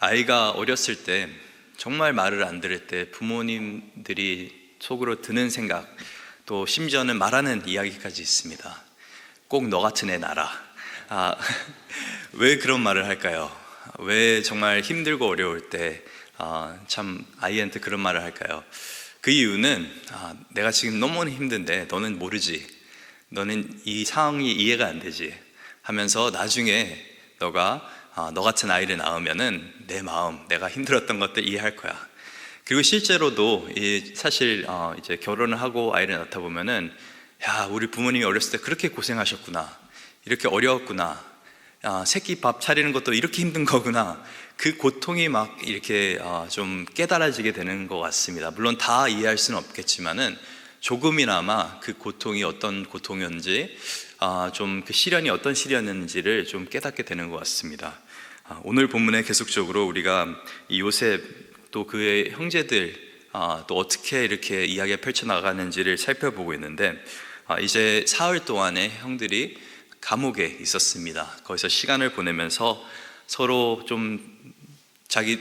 아이가 어렸을 때 정말 말을 안 들을 때 부모님들이 속으로 드는 생각, 또 심지어는 말하는 이야기까지 있습니다. 꼭 너 같은 애 낳아라. 아, 왜 그런 말을 할까요? 왜 정말 힘들고 어려울 때 참 아이한테 그런 말을 할까요? 그 이유는 내가 지금 너무 힘든데 너는 모르지, 너는 이 상황이 이해가 안 되지 하면서 나중에 너가 너 같은 아이를 낳으면은 내 마음, 내가 힘들었던 것들 이해할 거야. 그리고 실제로도 사실 이제 결혼을 하고 아이를 낳다 보면은 야, 우리 부모님이 어렸을 때 그렇게 고생하셨구나, 이렇게 어려웠구나, 새끼 밥 차리는 것도 이렇게 힘든 거구나, 그 고통이 막 이렇게 좀 깨달아지게 되는 것 같습니다. 물론 다 이해할 수는 없겠지만은 조금이나마 그 고통이 어떤 고통이었는지, 좀 그 시련이 어떤 시련이었는지를 좀 깨닫게 되는 것 같습니다. 오늘 본문에 계속적으로 우리가 이 요셉 또 그의 형제들 또 어떻게 이렇게 이야기가 펼쳐나가는지를 살펴보고 있는데, 이제 사흘 동안에 형들이 감옥에 있었습니다. 거기서 시간을 보내면서 서로 좀 자기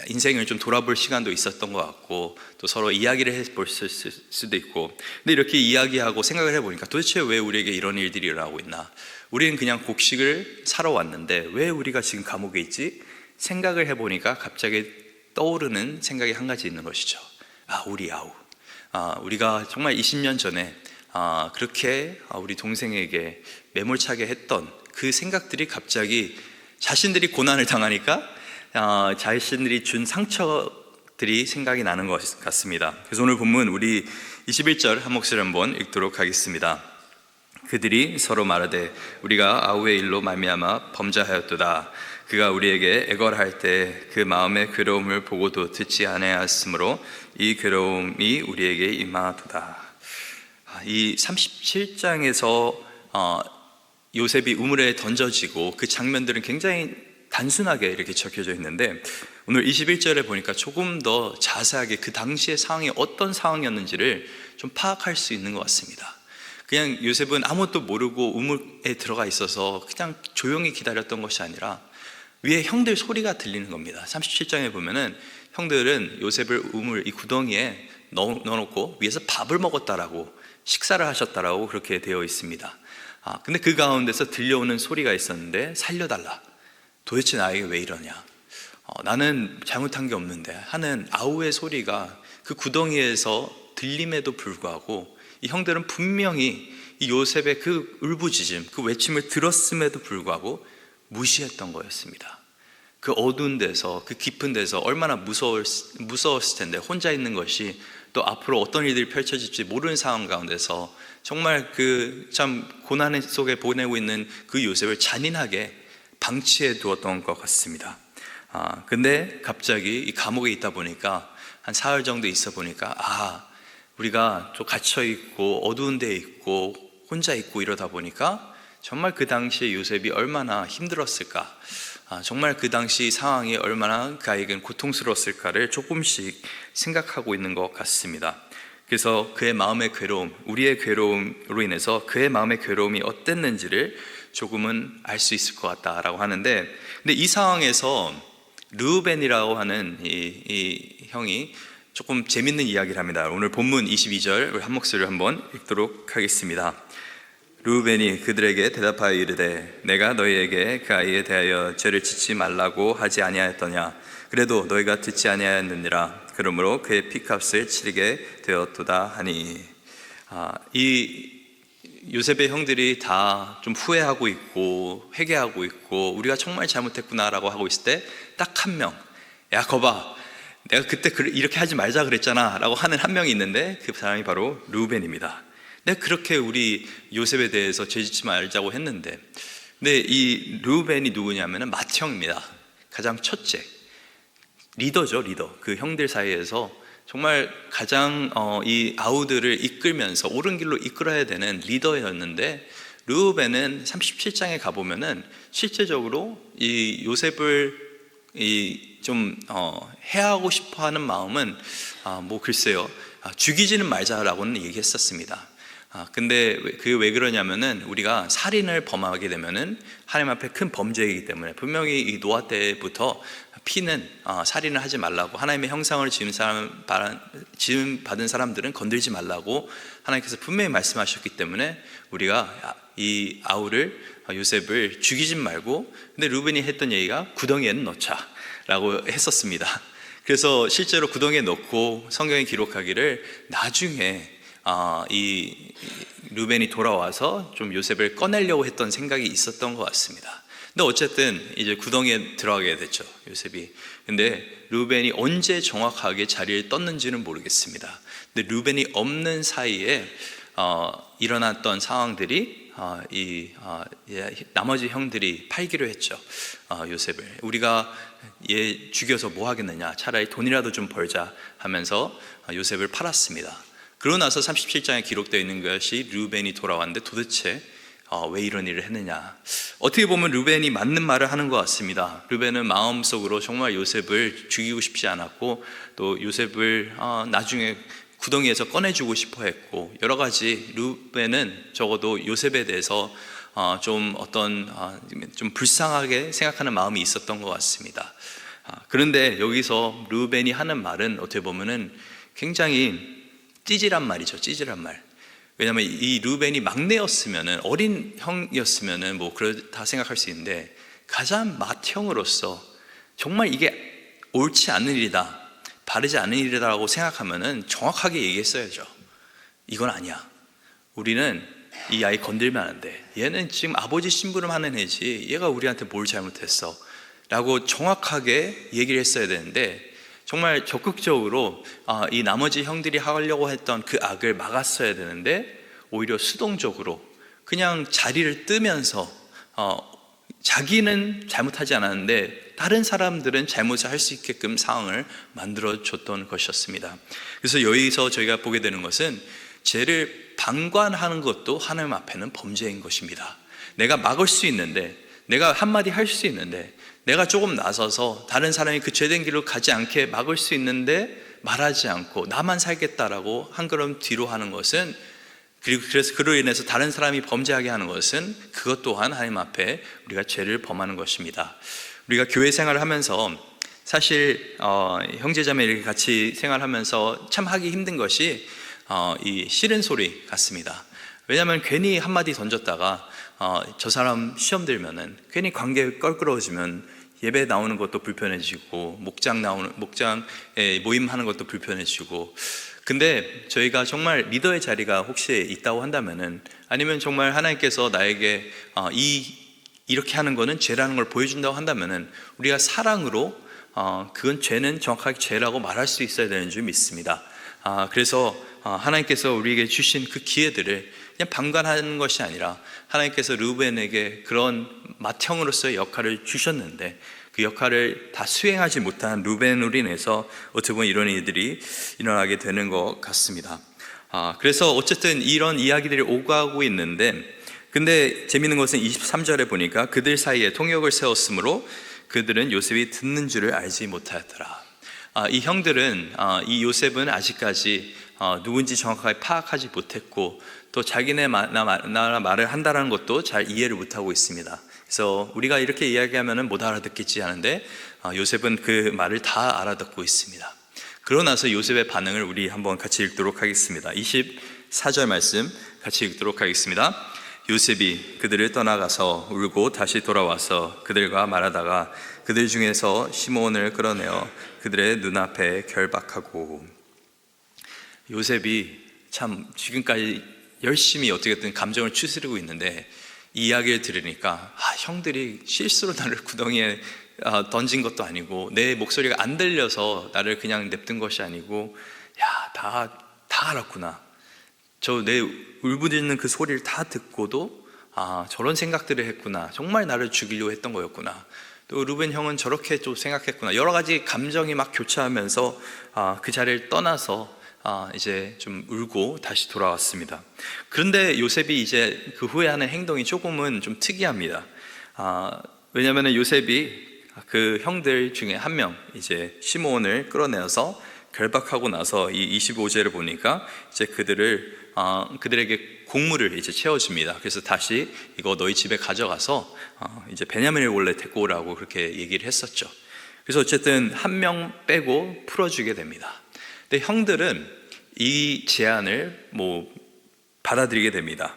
인생을 좀 돌아볼 시간도 있었던 것 같고, 또 서로 이야기를 해볼 수도 있고. 근데 이렇게 이야기하고 생각을 해보니까 도대체 왜 우리에게 이런 일들이 일어나고 있나? 우리는 그냥 곡식을 사러 왔는데 왜 우리가 지금 감옥에 있지? 생각을 해보니까 갑자기 떠오르는 생각이 한 가지 있는 것이죠. 우리 아우, 우리가 정말 20년 전에 그렇게 우리 동생에게 매몰차게 했던 그 생각들이 갑자기 자신들이 고난을 당하니까 자신들이 준 상처들이 생각이 나는 것 같습니다. 그래서 오늘 본문 우리 21절 한 목소리 한번 읽도록 하겠습니다. 그들이 서로 말하되 우리가 아우의 일로 말미암아 범죄하였도다. 그가 우리에게 애걸할 때 그 마음의 괴로움을 보고도 듣지 아니하였으므로 이 괴로움이 우리에게 임하도다. 이 37장에서 요셉이 우물에 던져지고 그 장면들은 굉장히 단순하게 이렇게 적혀져 있는데, 오늘 21절에 보니까 조금 더 자세하게 그 당시의 상황이 어떤 상황이었는지를 좀 파악할 수 있는 것 같습니다. 그냥 요셉은 아무것도 모르고 우물에 들어가 있어서 그냥 조용히 기다렸던 것이 아니라 위에 형들 소리가 들리는 겁니다. 37장에 보면은 형들은 요셉을 우물 이 구덩이에 넣어놓고 위에서 밥을 먹었다라고, 식사를 하셨다라고 그렇게 되어 있습니다. 근데 그 가운데서 들려오는 소리가 있었는데, 살려달라, 도대체 나에게 왜 이러냐, 나는 잘못한 게 없는데 하는 아우의 소리가 그 구덩이에서 들림에도 불구하고 이 형들은 분명히 이 요셉의 그 울부짖음, 그 외침을 들었음에도 불구하고 무시했던 거였습니다. 그 어두운 데서, 그 깊은 데서 얼마나 무서웠을 텐데, 혼자 있는 것이, 또 앞으로 어떤 일들이 펼쳐질지 모르는 상황 가운데서 정말 그 참 고난 속에 보내고 있는 그 요셉을 잔인하게 방치해 두었던 것 같습니다. 근데 갑자기 이 감옥에 있다 보니까, 한 사흘 정도 있어 보니까 우리가 좀 갇혀 있고 어두운 데 있고 혼자 있고 이러다 보니까 정말 그 당시에 요셉이 얼마나 힘들었을까, 정말 그 당시 상황이 얼마나 그에겐 고통스러웠을까를 조금씩 생각하고 있는 것 같습니다. 그래서 그의 마음의 괴로움, 우리의 괴로움으로 인해서 그의 마음의 괴로움이 어땠는지를 조금은 알 수 있을 것 같다라고 하는데, 근데 이 상황에서 르우벤이라고 하는 이 형이 조금 재밌는 이야기를 합니다. 오늘 본문 22절 한 목소리를 한번 읽도록 하겠습니다. 르우벤이 그들에게 대답하여 이르되 내가 너희에게 그 아이에 대하여 죄를 짓지 말라고 하지 아니하였더냐. 그래도 너희가 듣지 아니하였느니라. 그러므로 그의 피값을 치르게 되었도다 하니. 이 요셉의 형들이 다 좀 후회하고 있고 회개하고 있고 우리가 정말 잘못했구나라고 하고 있을 때 딱 한 명, 야 거봐, 내가 그때 이렇게 하지 말자 그랬잖아 라고 하는 한 명이 있는데, 그 사람이 바로 르우벤입니다. 내가 그렇게 우리 요셉에 대해서 죄짓지 말자고 했는데, 근데 이 르우벤이 누구냐면 맏형입니다. 가장 첫째, 리더죠, 리더. 그 형들 사이에서 정말 가장 이 아우들을 이끌면서 옳은 길로 이끌어야 되는 리더였는데, 르우벤은 37장에 가보면은 실제적으로 이 요셉을 좀 해하고 싶어하는 마음은 글쎄요, 죽이지는 말자라고는 얘기했었습니다. 근데 그게 왜 그러냐면은 우리가 살인을 범하게 되면은 하나님 앞에 큰 범죄이기 때문에 분명히 이 노아 때부터 피는 살인을 하지 말라고, 하나님의 형상을 지음 받은 사람들은 건들지 말라고 하나님께서 분명히 말씀하셨기 때문에 우리가 이 아우를, 요셉을 죽이지 말고, 근데 루벤이 했던 얘기가 구덩이에는 넣자 라고 했었습니다. 그래서 실제로 구덩이에 넣고 성경에 기록하기를 나중에 이 루벤이 돌아와서 좀 요셉을 꺼내려고 했던 생각이 있었던 것 같습니다. 근데 어쨌든 이제 구덩이에 들어가게 됐죠, 요셉이. 근데 루벤이 언제 정확하게 자리를 떴는지는 모르겠습니다. 근데 루벤이 없는 사이에 일어났던 상황들이 나머지 형들이 팔기로 했죠, 요셉을. 우리가 얘 죽여서 뭐 하겠느냐, 차라리 돈이라도 좀 벌자 하면서 요셉을 팔았습니다. 그러고 나서 37장에 기록되어 있는 것이 루벤이 돌아왔는데 도대체 왜 이런 일을 했느냐. 어떻게 보면 루벤이 맞는 말을 하는 것 같습니다. 루벤은 마음속으로 정말 요셉을 죽이고 싶지 않았고, 또 요셉을 나중에 구덩이에서 꺼내주고 싶어 했고, 여러 가지 루벤은 적어도 요셉에 대해서 좀 불쌍하게 생각하는 마음이 있었던 것 같습니다. 그런데 여기서 루벤이 하는 말은 어떻게 보면은 굉장히 찌질한 말이죠, 찌질한 말. 왜냐하면 이 루벤이 막내였으면은, 어린 형이었으면은 뭐 그렇다 생각할 수 있는데, 가장 맏형으로서 정말 이게 옳지 않은 일이다, 바르지 않은 일이다라고 생각하면은 정확하게 얘기했어야죠. 이건 아니야, 우리는 이 아이 건들면 안 돼, 얘는 지금 아버지 심부름하는 애지, 얘가 우리한테 뭘 잘못했어 라고 정확하게 얘기를 했어야 되는데, 정말 적극적으로 이 나머지 형들이 하려고 했던 그 악을 막았어야 되는데, 오히려 수동적으로 그냥 자리를 뜨면서 자기는 잘못하지 않았는데 다른 사람들은 잘못을 할 수 있게끔 상황을 만들어줬던 것이었습니다. 그래서 여기서 저희가 보게 되는 것은, 죄를 방관하는 것도 하나님 앞에는 범죄인 것입니다. 내가 막을 수 있는데, 내가 한마디 할 수 있는데, 내가 조금 나서서 다른 사람이 그 죄된 길로 가지 않게 막을 수 있는데 말하지 않고 나만 살겠다라고 한 걸음 뒤로 하는 것은, 그래서 그로 인해서 다른 사람이 범죄하게 하는 것은, 그것 또한 하나님 앞에 우리가 죄를 범하는 것입니다. 우리가 교회 생활을 하면서 사실 형제자매 이렇게 같이 생활하면서 참 하기 힘든 것이 이 싫은 소리 같습니다. 왜냐하면 괜히 한마디 던졌다가 저 사람 시험 들면은, 괜히 관계 껄끄러워지면 예배 나오는 것도 불편해지고, 목장에 모임하는 것도 불편해지고. 근데 저희가 정말 리더의 자리가 혹시 있다고 한다면은, 아니면 정말 하나님께서 나에게 이렇게 하는 거는 죄라는 걸 보여준다고 한다면은, 우리가 사랑으로 그건 죄는 정확하게 죄라고 말할 수 있어야 되는 줄 믿습니다. 그래서 하나님께서 우리에게 주신 그 기회들을 그냥 방관하는 것이 아니라, 하나님께서 루벤에게 그런 맏형으로서의 역할을 주셨는데 그 역할을 다 수행하지 못한 루벤으로 인해서 어떻게 보면 이런 일들이 일어나게 되는 것 같습니다. 그래서 어쨌든 이런 이야기들이 오가고 있는데, 근데 재미있는 것은 23절에 보니까 그들 사이에 통역을 세웠으므로 그들은 요셉이 듣는 줄을 알지 못하였더라. 이 형들은 이 요셉은 아직까지 누군지 정확하게 파악하지 못했고, 또 자기네 나라 말을 한다는 것도 잘 이해를 못하고 있습니다. 그래서 우리가 이렇게 이야기하면 못 알아듣겠지 하는데, 요셉은 그 말을 다 알아듣고 있습니다. 그러고 나서 요셉의 반응을 우리 한번 같이 읽도록 하겠습니다. 24절 말씀 같이 읽도록 하겠습니다. 요셉이 그들을 떠나가서 울고 다시 돌아와서 그들과 말하다가 그들 중에서 시므온을 끌어내어 그들의 눈앞에 결박하고. 요셉이 참 지금까지 열심히 어떻게든 감정을 추스르고 있는데, 이 이야기를 들으니까 형들이 실수로 나를 구덩이에 던진 것도 아니고, 내 목소리가 안 들려서 나를 그냥 냅둔 것이 아니고, 다 알았구나, 저 내 울부짖는 그 소리를 다 듣고도 저런 생각들을 했구나, 정말 나를 죽이려고 했던 거였구나, 또 루벤 형은 저렇게 좀 생각했구나, 여러 가지 감정이 막 교차하면서 그 자리를 떠나서 이제 좀 울고 다시 돌아왔습니다. 그런데 요셉이 이제 그 후에 하는 행동이 조금은 좀 특이합니다. 왜냐하면 요셉이 그 형들 중에 한 명, 이제 시므온을 끌어내어서 결박하고 나서 이 25제를 보니까 이제 그들에게 곡물을 이제 채워줍니다. 그래서 다시 이거 너희 집에 가져가서 이제 베냐민을 원래 데리고 오라고 그렇게 얘기를 했었죠. 그래서 어쨌든 한 명 빼고 풀어주게 됩니다. 근데 형들은 이 제안을 받아들이게 됩니다.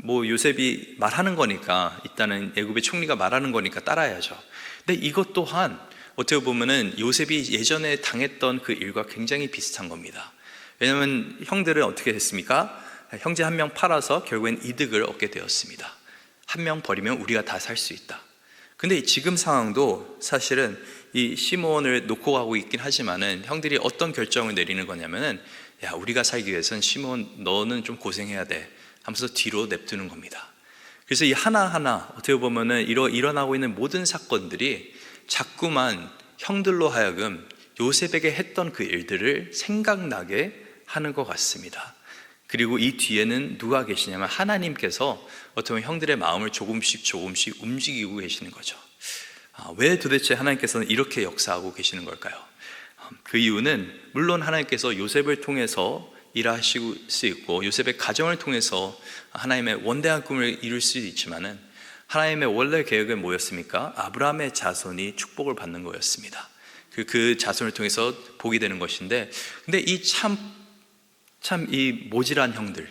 요셉이 말하는 거니까, 일단은 애굽의 총리가 말하는 거니까 따라야죠. 근데 이것 또한 어떻게 보면은 요셉이 예전에 당했던 그 일과 굉장히 비슷한 겁니다. 왜냐하면 형들은 어떻게 했습니까? 형제 한 명 팔아서 결국엔 이득을 얻게 되었습니다. 한 명 버리면 우리가 다 살 수 있다. 근데 지금 상황도 사실은 이 시몬을 놓고 가고 있긴 하지만은 형들이 어떤 결정을 내리는 거냐면은, 야, 우리가 살기 위해서는 시몬 너는 좀 고생해야 돼 하면서 뒤로 냅두는 겁니다. 그래서 이 하나하나 어떻게 보면은 일어나고 있는 모든 사건들이 자꾸만 형들로 하여금 요셉에게 했던 그 일들을 생각나게 하는 것 같습니다. 그리고 이 뒤에는 누가 계시냐면 하나님께서 어떻게 보면 형들의 마음을 조금씩 움직이고 계시는 거죠. 왜 도대체 하나님께서는 이렇게 역사하고 계시는 걸까요? 그 이유는 물론 하나님께서 요셉을 통해서 일하실 수 있고 요셉의 가정을 통해서 하나님의 원대한 꿈을 이룰 수 있지만은, 하나님의 원래 계획은 뭐였습니까? 아브라함의 자손이 축복을 받는 거였습니다. 그 자손을 통해서 복이 되는 것인데, 근데 이 이 모질한 형들,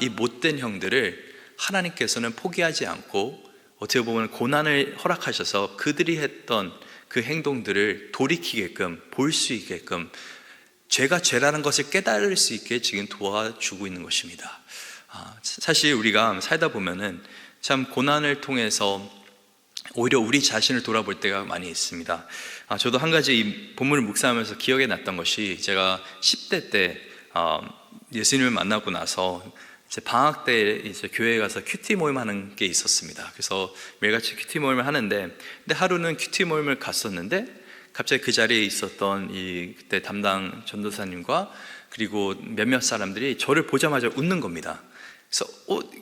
이 못된 형들을 하나님께서는 포기하지 않고 어떻게 보면 고난을 허락하셔서 그들이 했던 그 행동들을 돌이키게끔, 볼 수 있게끔, 죄가 죄라는 것을 깨달을 수 있게 지금 도와주고 있는 것입니다. 사실 우리가 살다 보면은 참 고난을 통해서 오히려 우리 자신을 돌아볼 때가 많이 있습니다. 저도 한 가지 이 본문을 묵상하면서 기억에 났던 것이, 제가 10대 때 예수님을 만나고 나서 이제 방학 때 이제 교회에 가서 큐티 모임 하는 게 있었습니다. 그래서 매일같이 큐티 모임을 하는데, 근데 하루는 큐티 모임을 갔었는데 갑자기 그 자리에 있었던 그때 담당 전도사님과 그리고 몇몇 사람들이 저를 보자마자 웃는 겁니다. 그래서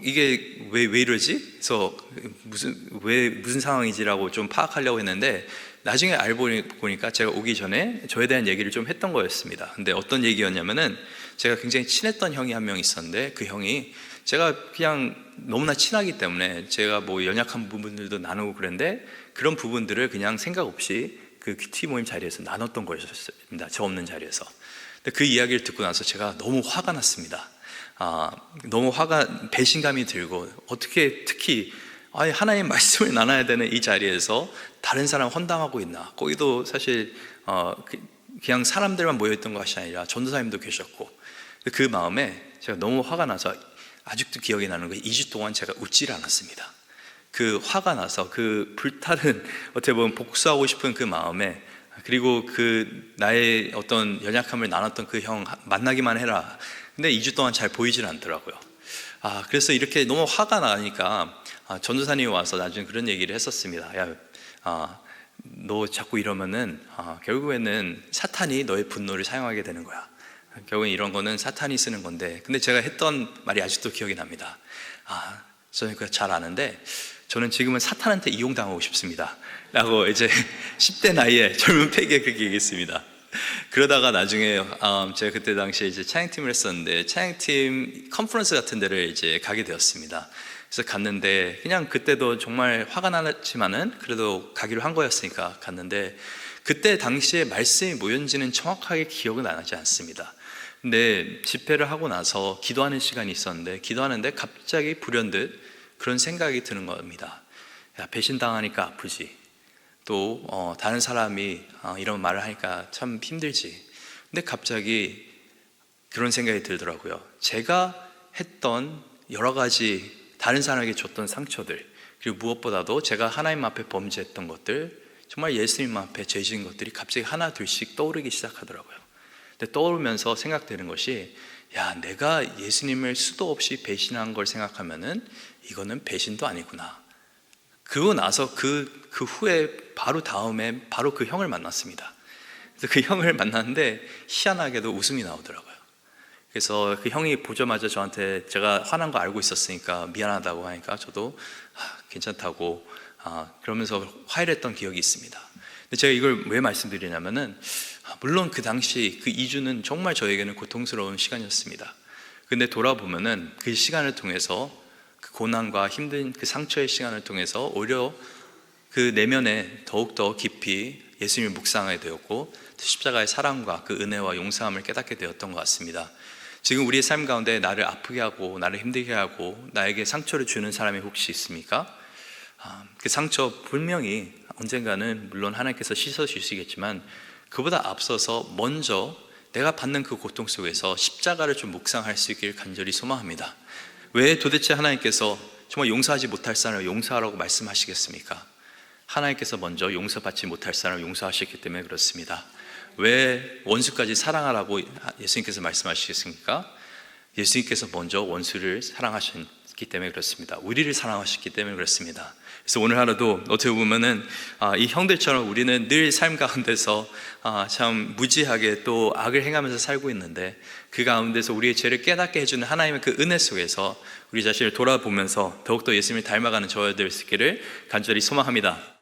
이게 왜 이러지? 그래서 무슨 상황이지라고 좀 파악하려고 했는데, 나중에 알고 보니까 제가 오기 전에 저에 대한 얘기를 좀 했던 거였습니다. 근데 어떤 얘기였냐면은, 제가 굉장히 친했던 형이 한 명 있었는데, 그 형이 제가 그냥 너무나 친하기 때문에 제가 연약한 부분들도 나누고 그랬는데, 그런 부분들을 그냥 생각 없이 그 큐티 모임 자리에서 나눴던 거였습니다. 저 없는 자리에서. 근데 그 이야기를 듣고 나서 제가 너무 화가 났습니다. 너무 배신감이 들고, 어떻게 특히 하나님 말씀을 나눠야 되는 이 자리에서 다른 사람 헌담하고 있나. 거기도 사실 그냥 사람들만 모여있던 것이 아니라 전도사님도 계셨고, 그 마음에 제가 너무 화가 나서, 아직도 기억이 나는 거예요. 2주 동안 제가 웃질 않았습니다. 그 화가 나서 그 불타는, 어떻게 보면 복수하고 싶은 그 마음에, 그리고 그 나의 어떤 연약함을 나눴던 그 형 만나기만 해라. 근데 2주 동안 잘 보이질 않더라고요. 그래서 이렇게 너무 화가 나니까 전도사님이 와서 나중에 그런 얘기를 했었습니다. 야, 너 자꾸 이러면은 결국에는 사탄이 너의 분노를 사용하게 되는 거야. 결국엔 이런 거는 사탄이 쓰는 건데. 근데 제가 했던 말이 아직도 기억이 납니다. 저는 그거 잘 아는데, 저는 지금은 사탄한테 이용당하고 싶습니다 라고 이제 10대 나이에 젊은 패기에 그렇게 얘기했습니다. 그러다가 나중에 제가 그때 당시에 이제 찬양팀을 했었는데, 찬양팀 컨퍼런스 같은 데를 이제 가게 되었습니다. 그래서 갔는데, 그냥 그때도 정말 화가 났지만은 그래도 가기로 한 거였으니까 갔는데, 그때 당시에 말씀이 뭐였는지는 정확하게 기억은 나지 않습니다. 근데 집회를 하고 나서 기도하는 시간이 있었는데, 기도하는데 갑자기 불현듯 그런 생각이 드는 겁니다. 야, 배신당하니까 아프지, 또 다른 사람이 이런 말을 하니까 참 힘들지. 근데 갑자기 그런 생각이 들더라고요. 제가 했던 여러 가지 다른 사람에게 줬던 상처들, 그리고 무엇보다도 제가 하나님 앞에 범죄했던 것들, 정말 예수님 앞에 죄 지은 것들이 갑자기 하나 둘씩 떠오르기 시작하더라고요. 근데 떠오르면서 생각되는 것이, 야, 내가 예수님을 수도 없이 배신한 걸 생각하면은 이거는 배신도 아니구나. 그러고 나서 그 후에 바로 다음에 바로 그 형을 만났습니다. 그래서 그 형을 만났는데 희한하게도 웃음이 나오더라고요. 그래서 그 형이 보자마자 저한테, 제가 화난 거 알고 있었으니까 미안하다고 하니까 저도 괜찮다고 그러면서 화해했던 기억이 있습니다. 근데 제가 이걸 왜 말씀드리냐면은, 물론 그 당시 그 2주는 정말 저에게는 고통스러운 시간이었습니다. 근데 돌아보면은 그 시간을 통해서 그 고난과 힘든 그 상처의 시간을 통해서 오히려 그 내면에 더욱더 깊이 예수님을 묵상하게 되었고 십자가의 사랑과 그 은혜와 용서함을 깨닫게 되었던 것 같습니다. 지금 우리의 삶 가운데 나를 아프게 하고 나를 힘들게 하고 나에게 상처를 주는 사람이 혹시 있습니까? 그 상처 분명히 언젠가는 물론 하나님께서 씻어주시겠지만 그보다 앞서서 먼저 내가 받는 그 고통 속에서 십자가를 좀 묵상할 수 있길 간절히 소망합니다. 왜 도대체 하나님께서 정말 용서하지 못할 사람을 용서하라고 말씀하시겠습니까? 하나님께서 먼저 용서받지 못할 사람을 용서하셨기 때문에 그렇습니다. 왜 원수까지 사랑하라고 예수님께서 말씀하시겠습니까? 예수님께서 먼저 원수를 사랑하셨기 때문에 그렇습니다. 우리를 사랑하셨기 때문에 그렇습니다. 그래서 오늘 하루도 어떻게 보면은 이 형들처럼 우리는 늘 삶 가운데서 참 무지하게 또 악을 행하면서 살고 있는데 그 가운데서 우리의 죄를 깨닫게 해주는 하나님의 그 은혜 속에서 우리 자신을 돌아보면서 더욱더 예수님을 닮아가는 저희들 수 있기를 간절히 소망합니다.